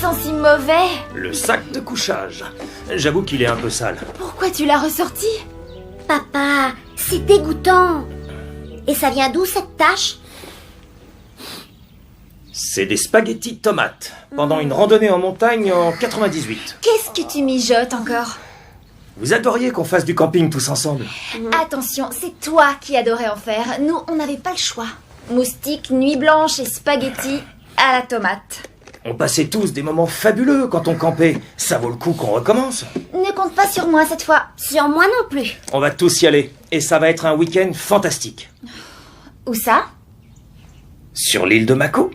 sent si mauvais? Le sac de couchage. J'avoue qu'il est un peu sale. Pourquoi tu l'as ressorti? Papa, c'est dégoûtant. Et ça vient d'où cette tache? C'est des spaghettis tomates, pendant une randonnée en montagne en 98. Qu'est-ce que tu mijotes encore? Vous adoriez qu'on fasse du camping tous ensemble. Attention, c'est toi qui adorais en faire. Nous, on n'avait pas le choix. Moustiques, nuit blanche et spaghettis à la tomate. On passait tous des moments fabuleux quand on campait. Ça vaut le coup qu'on recommence. Ne compte pas sur moi cette fois. Sur moi non plus. On va tous y aller. Et ça va être un week-end fantastique. Où ça? Sur l'île de Mako.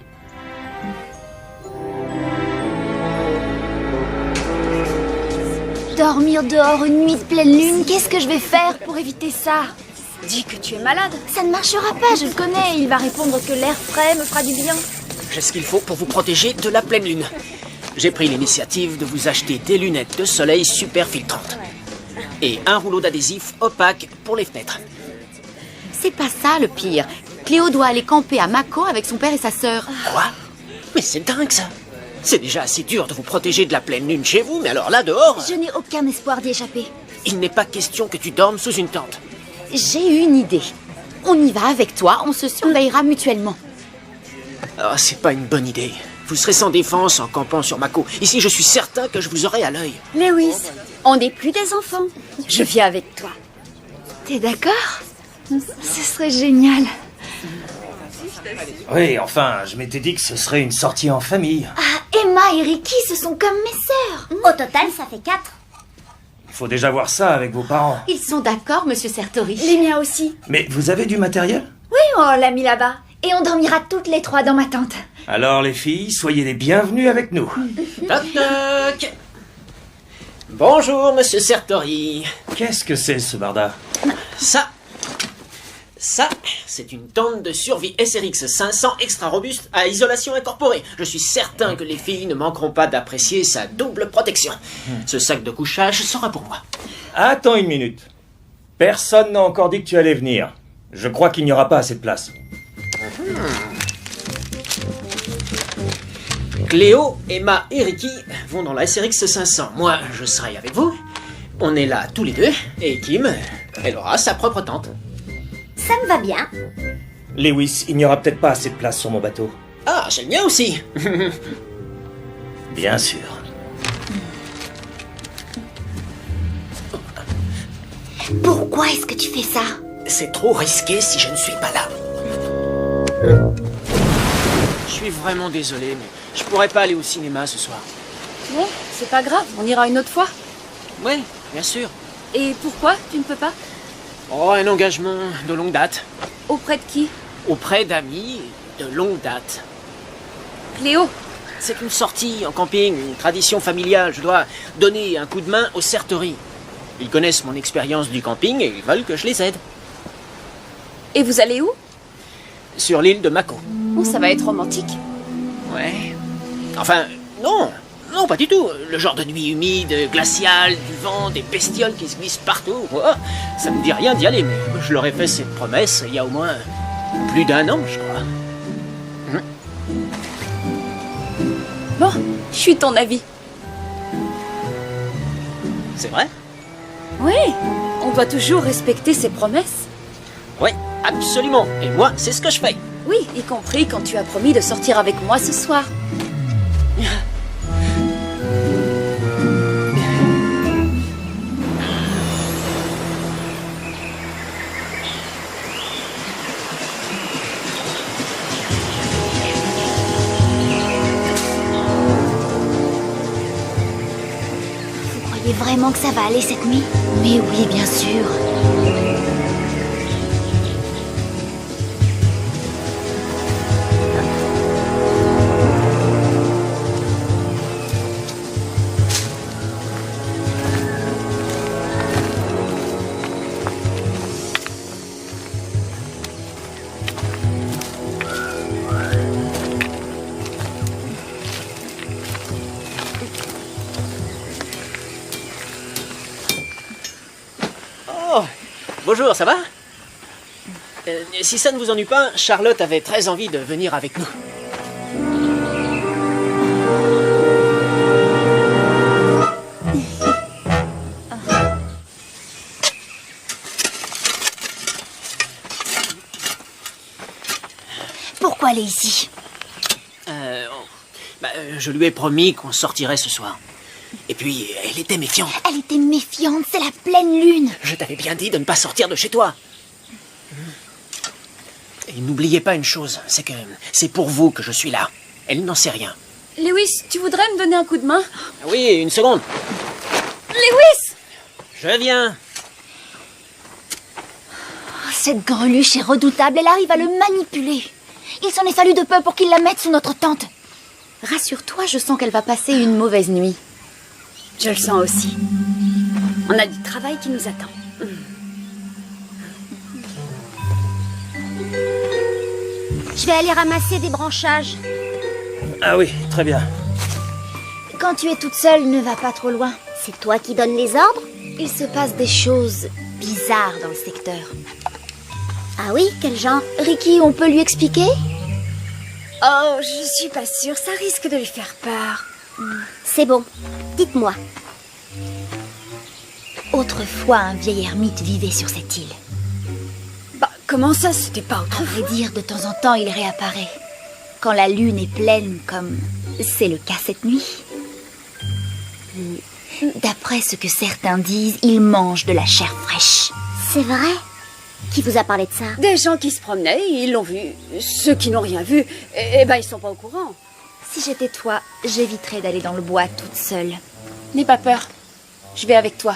Dormir dehors une nuit de pleine lune, qu'est-ce que je vais faire pour éviter ça? Dis que tu es malade. Ça ne marchera pas, je le connais. Il va répondre que l'air frais me fera du bien. J'ai ce qu'il faut pour vous protéger de la pleine lune. J'ai pris l'initiative de vous acheter des lunettes de soleil super filtrantes. Et un rouleau d'adhésif opaque pour les fenêtres. C'est pas ça le pire. Cléo doit aller camper à Mako avec son père et sa sœur. Quoi? Mais c'est dingue ça. C'est déjà assez dur de vous protéger de la pleine lune chez vous, mais alors là, dehors... Je n'ai aucun espoir d'y échapper. Il n'est pas question que tu dormes sous une tente. J'ai une idée. On y va avec toi, on se surveillera mutuellement. Ah, c'est pas une bonne idée. Vous serez sans défense en campant sur Mako. Ici, je suis certain que je vous aurai à l'œil. Lewis, on n'est plus des enfants. Je viens avec toi. T'es d'accord? Ce serait génial. Oui, enfin, je m'étais dit que ce serait une sortie en famille. Ah, Emma et Ricky, ce sont comme mes sœurs. Au total, ça fait 4. Il faut déjà voir ça avec vos parents. Ils sont d'accord, monsieur Sertori. Les miens aussi. Mais vous avez du matériel? Oui, on l'a mis là-bas. Et on dormira toutes les trois dans ma tente. Alors les filles, soyez les bienvenues avec nous. Toc toc. Bonjour, monsieur Sertori. Qu'est-ce que c'est ce barda? Ça, c'est une tente de survie SRX 500 extra robuste à isolation incorporée. Je suis certain que les filles ne manqueront pas d'apprécier sa double protection. Ce sac de couchage sera pour moi. Attends une minute. Personne n'a encore dit que tu allais venir. Je crois qu'il n'y aura pas assez de place. Cléo, Emma et Ricky vont dans la SRX 500. Moi, je serai avec vous. On est là tous les deux. Et Kim, elle aura sa propre tente. Ça me va bien. Lewis, il n'y aura peut-être pas assez de place sur mon bateau. Ah, j'ai le mien aussi. Bien sûr. Pourquoi est-ce que tu fais ça? C'est trop risqué si je ne suis pas là. Je suis vraiment désolé, mais je pourrais pas aller au cinéma ce soir. Bon, c'est pas grave, on ira une autre fois. Oui, bien sûr. Et pourquoi tu ne peux pas? Oh, un engagement de longue date. Auprès de qui? Auprès d'amis de longue date. Cléo. C'est une sortie en camping, une tradition familiale. Je dois donner un coup de main aux Sertori. Ils connaissent mon expérience du camping et ils veulent que je les aide. Et vous allez où? Sur l'île de Mako. Oh, ça va être romantique. Ouais. Enfin, non. Non, pas du tout. Le genre de nuit humide, glaciale, du vent, des bestioles qui se glissent partout. Oh, ça me dit rien d'y aller, mais je leur ai fait cette promesse il y a au moins plus d'1 an, je crois. Bon, je suis ton avis. C'est vrai? Oui, on doit toujours respecter ses promesses. Oui, absolument. Et moi, c'est ce que je fais. Oui, y compris quand tu as promis de sortir avec moi ce soir. Vous croyez vraiment que ça va aller cette nuit? Mais oui, bien sûr. Bonjour, ça va? Si ça ne vous ennuie pas, Charlotte avait très envie de venir avec nous. Pourquoi elle est ici? Je lui ai promis qu'on sortirait ce soir. Et puis, elle était méfiante. Elle était méfiante, c'est la pleine lune. Je t'avais bien dit de ne pas sortir de chez toi. Et n'oubliez pas une chose, c'est que c'est pour vous que je suis là. Elle n'en sait rien. Lewis, tu voudrais me donner un coup de main? Oui, une seconde. Lewis! Je viens. Oh, cette greluche est redoutable, elle arrive à le manipuler. Il s'en est fallu de peu pour qu'il la mette sous notre tente. Rassure-toi, je sens qu'elle va passer une mauvaise nuit. Je le sens aussi. On a du travail qui nous attend. Je vais aller ramasser des branchages. Ah oui, très bien. Quand tu es toute seule, ne va pas trop loin. C'est toi qui donnes les ordres? Il se passe des choses bizarres dans le secteur. Ah oui, quel genre? Ricky, on peut lui expliquer? Oh, je suis pas sûre, ça risque de lui faire peur. C'est bon, dites-moi. Autrefois, un vieil ermite vivait sur cette île. Bah, comment ça, c'était pas À autrefois? vrai dire, de temps en temps, il réapparaît. Quand la lune est pleine, comme c'est le cas cette nuit. D'après ce que certains disent, il mange de la chair fraîche. C'est vrai? Qui vous a parlé de ça? Des gens qui se promenaient, ils l'ont vu. Ceux qui n'ont rien vu, eh ben, ils sont pas au courant. Si j'étais toi, j'éviterais d'aller dans le bois toute seule. N'aie pas peur. Je vais avec toi.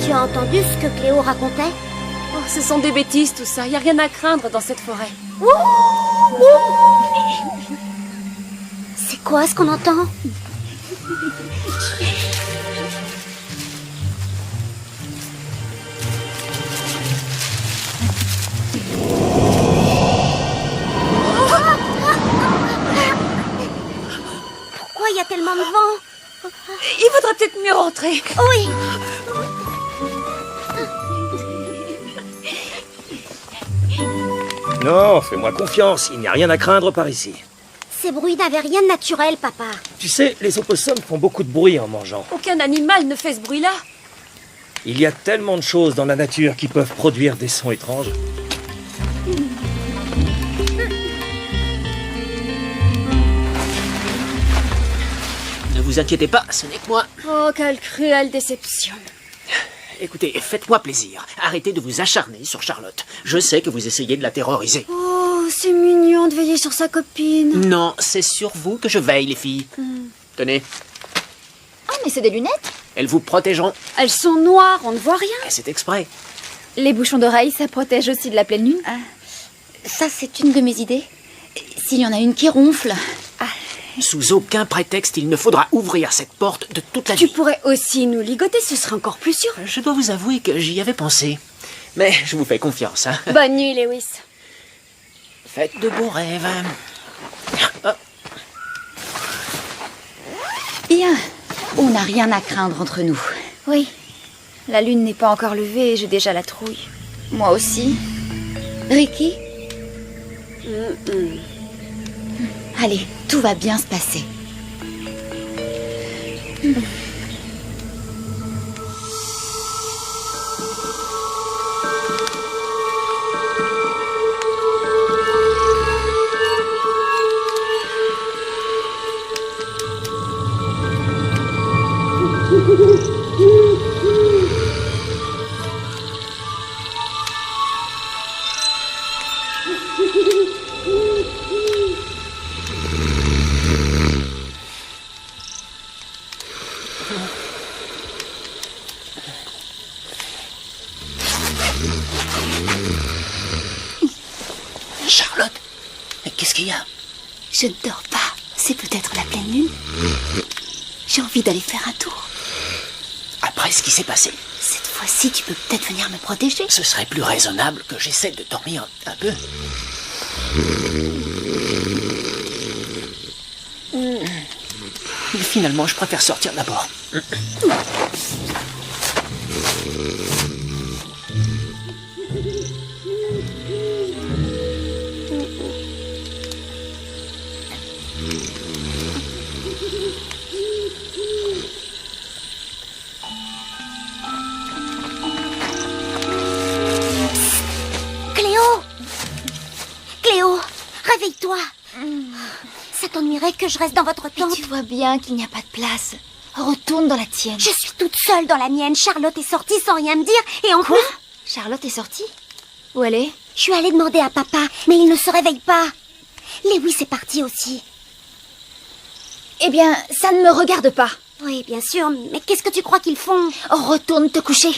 Tu as entendu ce que Cléo racontait? Oh, ce sont des bêtises tout ça. Y a rien à craindre dans cette forêt. C'est quoi ce qu'on entend? Pourquoi il y a tellement de vent? Il vaudrait peut-être mieux rentrer. Oui. Non, fais-moi confiance, il n'y a rien à craindre par ici. Ces bruits n'avaient rien de naturel, papa. Tu sais, les opossums font beaucoup de bruit en mangeant. Aucun animal ne fait ce bruit-là. Il y a tellement de choses dans la nature qui peuvent produire des sons étranges. Ne vous inquiétez pas, ce n'est que moi. Oh, quelle cruelle déception. Écoutez, faites-moi plaisir. Arrêtez de vous acharner sur Charlotte. Je sais que vous essayez de la terroriser. Oh, c'est mignon de veiller sur sa copine. Non, c'est sur vous que je veille, les filles. Tenez, Ah, mais c'est des lunettes? elles vous protégeront. Elles sont noires, on ne voit rien. Et c'est exprès. Les bouchons d'oreilles, ça protège aussi de la pleine lune? Ça, c'est une de mes idées. S'il y en a une qui ronfle. Sous aucun prétexte, il ne faudra ouvrir cette porte de toute la Tu nuit. pourrais aussi nous ligoter, ce serait encore plus sûr. Je dois vous avouer que j'y avais pensé. Mais je vous fais confiance, hein. Bonne nuit, Lewis. Faites de beaux rêves. Ah, Bien. On n'a rien à craindre entre nous. Oui. La lune n'est pas encore levée et j'ai déjà la trouille. Moi aussi. Ricky? Allez, tout va bien se passer. Charlotte, mais qu'est-ce qu'il y a? Je ne dors pas. C'est peut-être la pleine lune. J'ai envie d'aller faire un tour. Après ce qui s'est passé, Cette fois-ci, tu peux peut-être venir me protéger. ce serait plus raisonnable que j'essaie de dormir un peu. Mais finalement, je préfère sortir d'abord. réveille-toi. Ça t'ennuierait que je reste dans votre Mais tente? tu vois bien qu'il n'y a pas de place. Retourne dans la tienne. Je suis toute seule dans la mienne. Charlotte est sortie sans rien me dire. Et en Quoi? plus, Charlotte est sortie? Où elle est? je suis allée demander à papa, mais il ne se réveille pas. Lewis est parti aussi. Eh bien, ça ne me regarde pas. Oui, bien sûr, mais qu'est-ce que tu crois qu'ils font? Oh, retourne te coucher.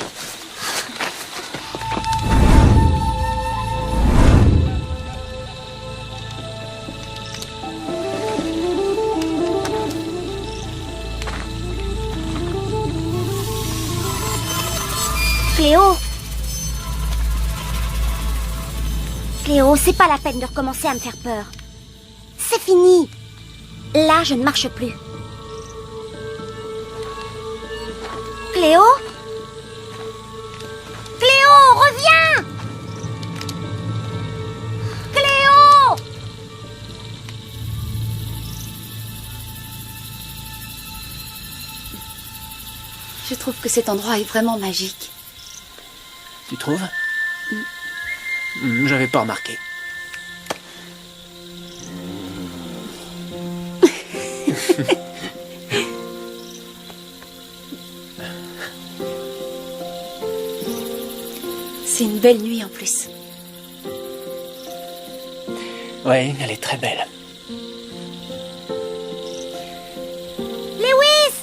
Cléo! Cléo, c'est pas la peine de recommencer à me faire peur. C'est fini. Là, je ne marche plus. Cléo? Cléo, reviens! Cléo! Je trouve que cet endroit est vraiment magique. Tu trouves? J'avais pas remarqué. C'est une belle nuit en plus. Ouais, elle est très belle. Lewis!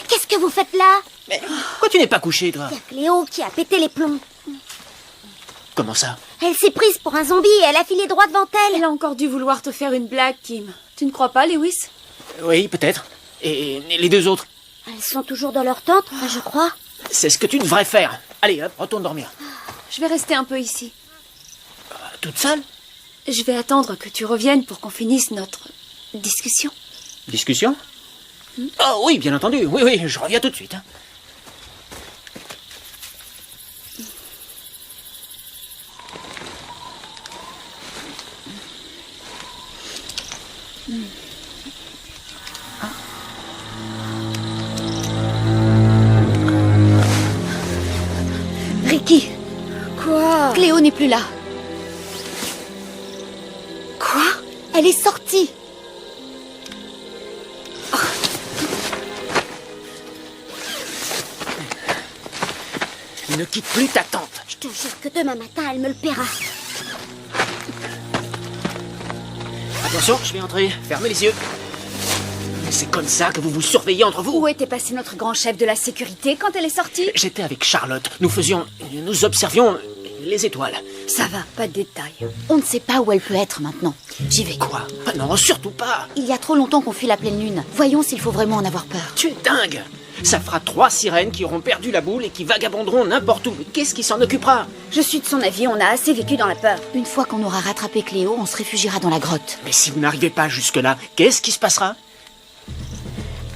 Qu'est-ce que vous faites là? Mais pourquoi tu n'es pas couché, toi? Il y a Cléo qui a pété les plombs. Comment ça? Elle s'est prise pour un zombie et elle a filé droit devant elle. Elle a encore dû vouloir te faire une blague, Kim. Tu ne crois pas, Lewis? Oui, peut-être. Et les deux autres? Elles sont toujours dans leur tente, je crois. C'est ce que tu devrais faire. Allez, hop, retourne dormir. Je vais rester un peu ici. Toute seule? Je vais attendre que tu reviennes pour qu'on finisse notre discussion. Discussion? Oh oui, bien entendu. Oui, je reviens tout de suite. Ricky, Quoi? Cléo n'est plus là. Quoi? Elle est sortie. Ne quitte plus ta tente. Je te jure que demain matin, elle me le paiera. Attention, je vais entrer. Fermez les yeux. C'est comme ça que vous vous surveillez entre vous? Où était passé notre grand chef de la sécurité quand elle est sortie? J'étais avec Charlotte. Nous observions les étoiles. Ça va, pas de détails. On ne sait pas où elle peut être maintenant. J'y vais. Quoi? Ah non, surtout pas. Il y a trop longtemps qu'on fuit la pleine lune. Voyons s'il faut vraiment en avoir peur. Tu es dingue. Ça fera 3 sirènes qui auront perdu la boule et qui vagabonderont n'importe où. Qu'est-ce qui s'en occupera? Je suis de son avis, on a assez vécu dans la peur. Une fois qu'on aura rattrapé Cléo, on se réfugiera dans la grotte. Mais si vous n'arrivez pas jusque-là, qu'est-ce qui se passera?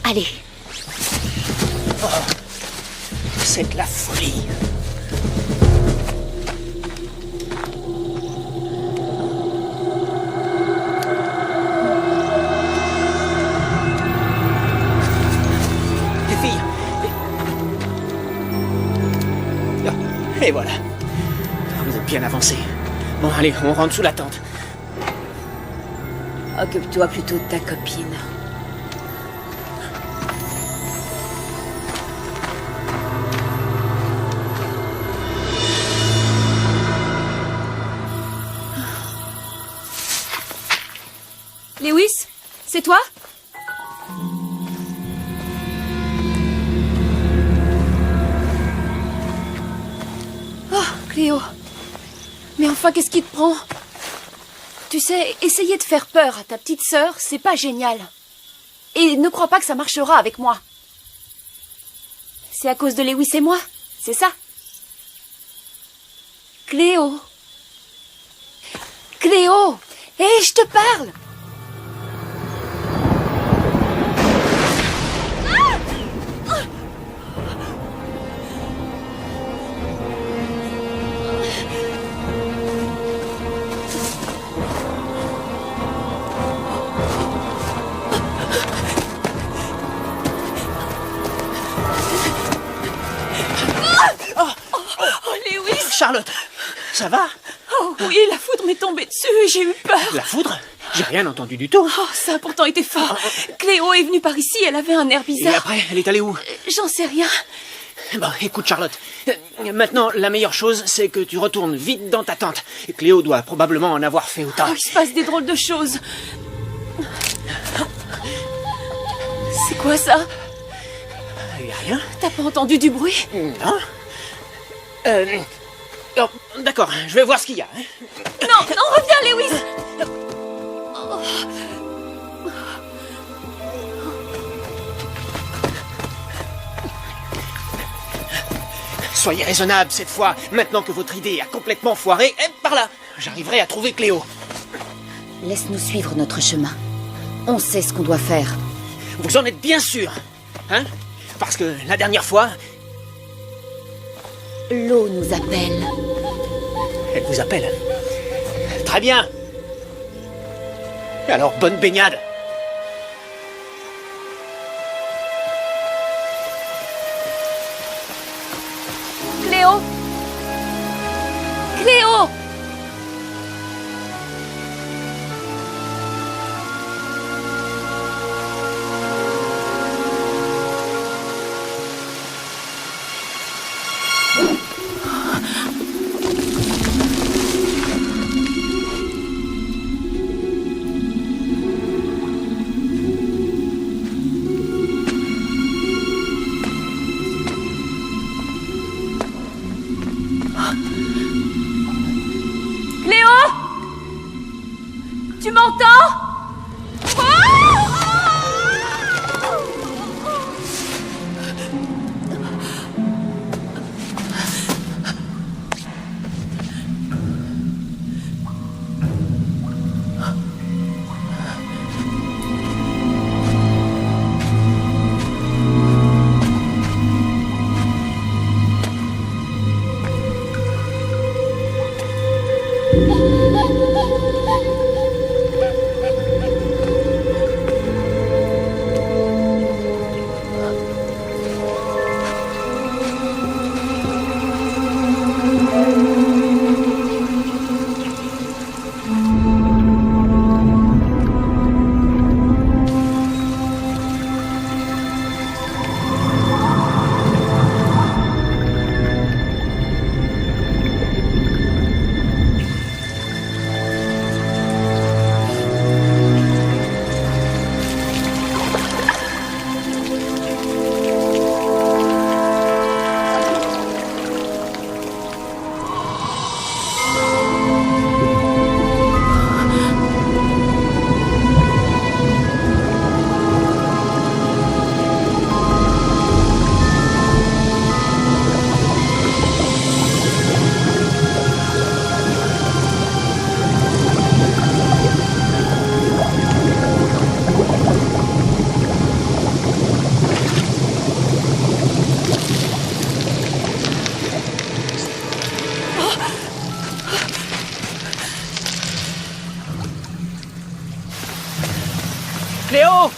Allez. C'est de la folie. Les filles. Et voilà. Vous êtes bien avancés. Bon, allez, on rentre sous la tente. Occupe-toi plutôt de ta copine. Lewis, c'est toi? Oh, Cléo. Mais enfin, qu'est-ce qui te prend? Tu sais, essayer de faire peur à ta petite sœur, c'est pas génial. Et ne crois pas que ça marchera avec moi. C'est à cause de Lewis et moi, c'est ça? Cléo. Cléo! Hé, je te parle! Charlotte, ça va? Oh oui, la foudre m'est tombée dessus et j'ai eu peur. La foudre? J'ai rien entendu du tout. Oh, ça a pourtant été fort. Cléo est venue par ici, elle avait un air Et bizarre. après, elle est allée où? J'en sais rien. Bon, écoute Charlotte, maintenant la meilleure chose c'est que tu retournes vite dans ta tente. Cléo doit probablement en avoir fait autant. Oh, il se passe des drôles de choses. C'est quoi ça? Y a rien? T'as pas entendu du bruit? Non. Oh, d'accord, je vais voir ce qu'il y a. Non, non, reviens Lewis. Soyez raisonnable cette fois. Maintenant que votre idée a complètement foiré, par là, j'arriverai à trouver Cléo. Laisse-nous suivre notre chemin. On sait ce qu'on doit faire. Vous en êtes bien sûr, hein? Parce que la dernière fois, L'eau nous appelle. elle vous appelle. Très bien. Alors bonne baignade. Cléo. Cléo. Cléo. Tu m'entends? Cléo!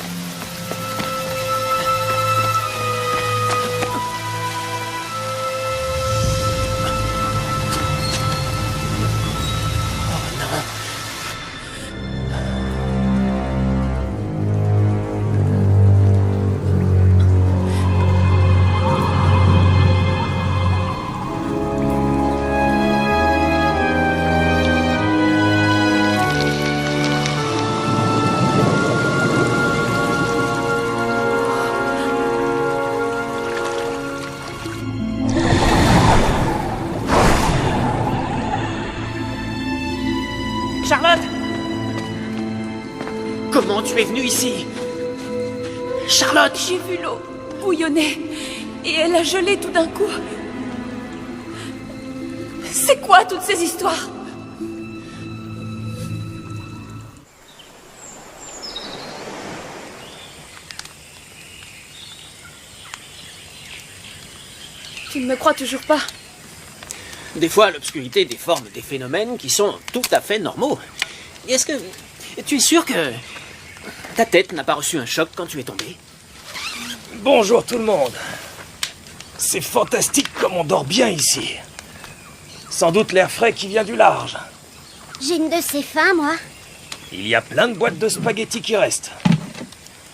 Charlotte! Comment tu es venue ici? Charlotte! J'ai vu l'eau bouillonner et elle a gelé tout d'un coup. C'est quoi toutes ces histoires? Tu ne me crois toujours pas? Des fois, l'obscurité déforme des phénomènes qui sont tout à fait normaux. Est-ce que tu es sûr que ta tête n'a pas reçu un choc quand tu es tombé? Bonjour tout le monde. C'est fantastique comme on dort bien ici. Sans doute l'air frais qui vient du large. J'ai une de ces fins, moi. Il y a plein de boîtes de spaghettis qui restent.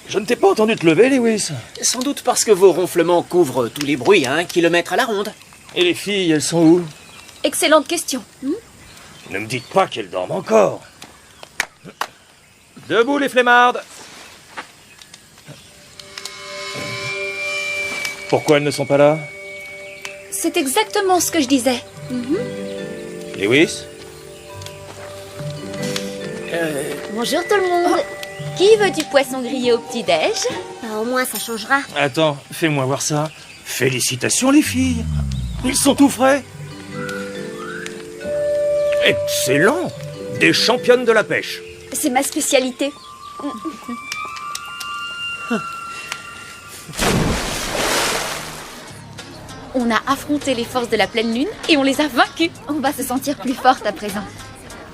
Je ne t'ai pas entendu te lever, Lewis. Sans doute parce que vos ronflements couvrent tous les bruits à 1 kilomètre à la ronde. Et les filles, elles sont où? Excellente question. Ne me dites pas qu'elles dorment encore. Debout les flemmardes. Pourquoi elles ne sont pas là? C'est exactement ce que je disais. Lewis? Bonjour tout le monde. Qui veut du poisson grillé au petit-déj? Bah, au moins, ça changera. Attends, fais-moi voir ça. Félicitations, les filles. Ils sont tout frais. Excellent! Des championnes de la pêche. C'est ma spécialité. On a affronté les forces de la pleine lune et on les a vaincus. On va se sentir plus forte à présent.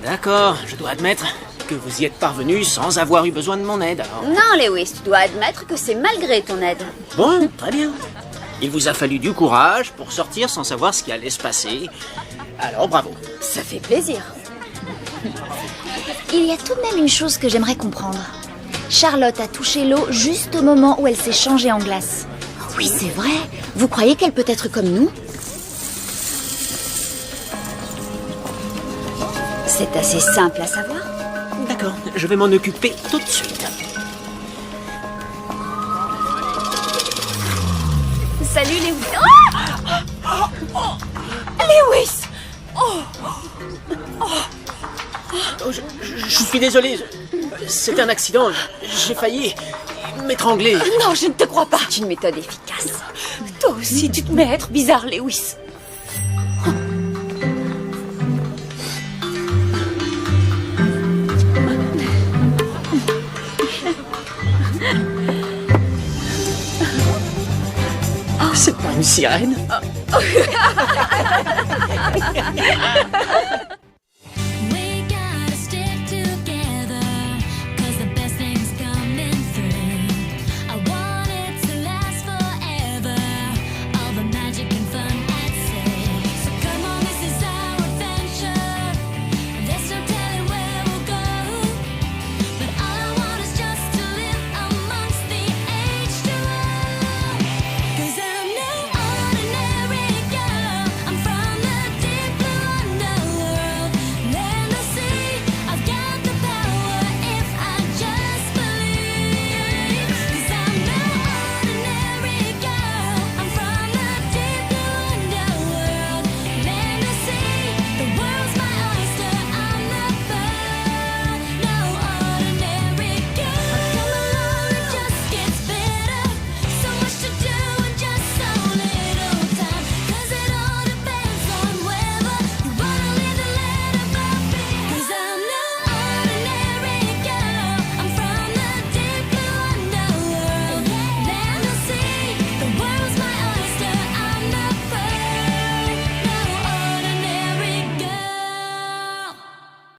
D'accord, je dois admettre que vous y êtes parvenu sans avoir eu besoin de mon aide, alors. Non, Lewis, tu dois admettre que c'est malgré ton aide. Bon, très bien. Il vous a fallu du courage pour sortir sans savoir ce qui allait se passer. Alors, bravo. Ça fait plaisir. Il y a tout de même une chose que j'aimerais comprendre. Charlotte a touché l'eau juste au moment où elle s'est changée en glace. Oui, c'est vrai. Vous croyez qu'elle peut être comme nous? C'est assez simple à savoir. D'accord, je vais m'en occuper tout de suite. Salut, Lewis. Lewis! Oh, je suis désolé. C'est un accident. J'ai failli m'étrangler. Non, je ne te crois pas. C'est une méthode efficace. Toi aussi, tu te mets à être bizarre, Lewis. C'est pas une sirène.